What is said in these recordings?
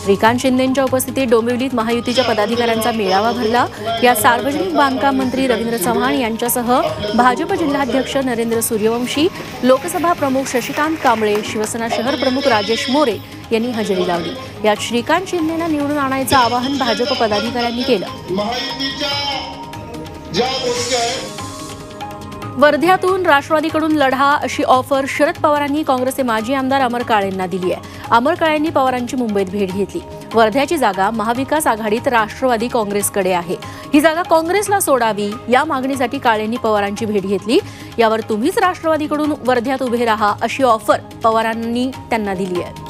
श्रीकांत शिंदेंच्या उपस्थितीत डोंबिवलीत महायुतीच्या पदाधिकाऱ्यांचा मेळावा भरला। या सार्वजनिक बांधकाम मंत्री रवींद्र चव्हाण यांच्यासह भाजप जिल्हाध्यक्ष नरेंद्र सूर्यवंशी, लोकसभा प्रमुख शशिकांत कांबळे, शिवसेना शहर प्रमुख राजेश मोरे यांनी हजेरी लावली। यात श्रीकांत शिंदेंना निवडून आणायचं आवाहन भाजप पदाधिकाऱ्यांनी केलं। वर्ध्यातून राष्ट्रवादीकडून लढा अशी ऑफर शरद पवारांनी काँग्रेसचे माजी आमदार अमर काळेंना दिली आहे। अमर काळेंनी पवारांची मुंबईत भेट घेतली। वर्ध्याची जागा महाविकास आघाडीत राष्ट्रवादी काँग्रेसकडे आहे। ही जागा काँग्रेसला सोडावी या मागणीसाठी काळेंनी पवारांची भेट घेतली। यावर तुम्हीच राष्ट्रवादीकडून वर्ध्यात उभे राहा अशी ऑफर पवारांनी त्यांना दिली आहे।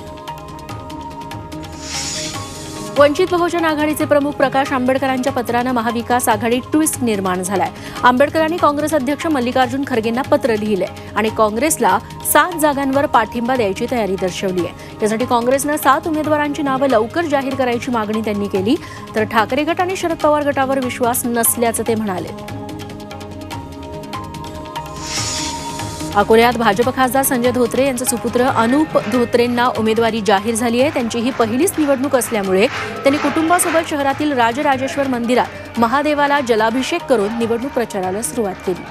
वंचित बहुजन आघाडीचे प्रमुख प्रकाश आंबेडकरांच्या पत्रानं महाविकास आघाडीत ट्विस्ट निर्माण झालाय। आंबेडकरांनी काँग्रेस अध्यक्ष मल्लिकार्जुन खरगेंना पत्र लिहिलंय आणि काँग्रेसला 7 जागांवर पाठिंबा द्यायची तयारी दर्शवली आहे। यासाठी काँग्रेसनं 7 उमेदवारांची नावं लवकर जाहीर करायची मागणी त्यांनी केली। तर ठाकरे गट आणि शरद पवार गटावर विश्वास नसल्याचं ते म्हणाले। अकोल्यात भाजप खासदार संजय धोत्रे यांचे सुपुत्र अनूप धोत्रेंना उमेदवारी जाहीर झाली आहे। त्यांची ही पहिलीच निवडणूक असल्यामुळे त्यांनी कुटुंबासोबत शहरातील राजराजेश्वर मंदिरात महादेवाला जलाभिषेक करून निवडणूक प्रचाराला सुरुवात केली।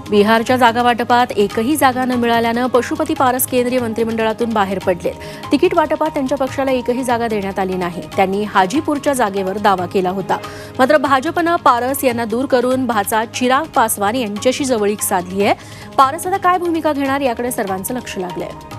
बिहारच्या जागा वाटपात एकही जागा न मिळाल्यानं पशुपती पारस केंद्रीय मंत्रिमंडळातून बाहेर पडले। तिकीट वाटपात त्यांच्या पक्षाला एकही जागा देण्यात आली नाही। त्यांनी हाजीपूरच्या जागेवर दावा केला होता। मात्र भाजपनं पारस यांना दूर करून भाचा चिराग पासवान यांच्याशी जवळीक साधली आहे। पारस आता काय भूमिका घेणार याकडे सर्वांचं लक्ष लागलंय।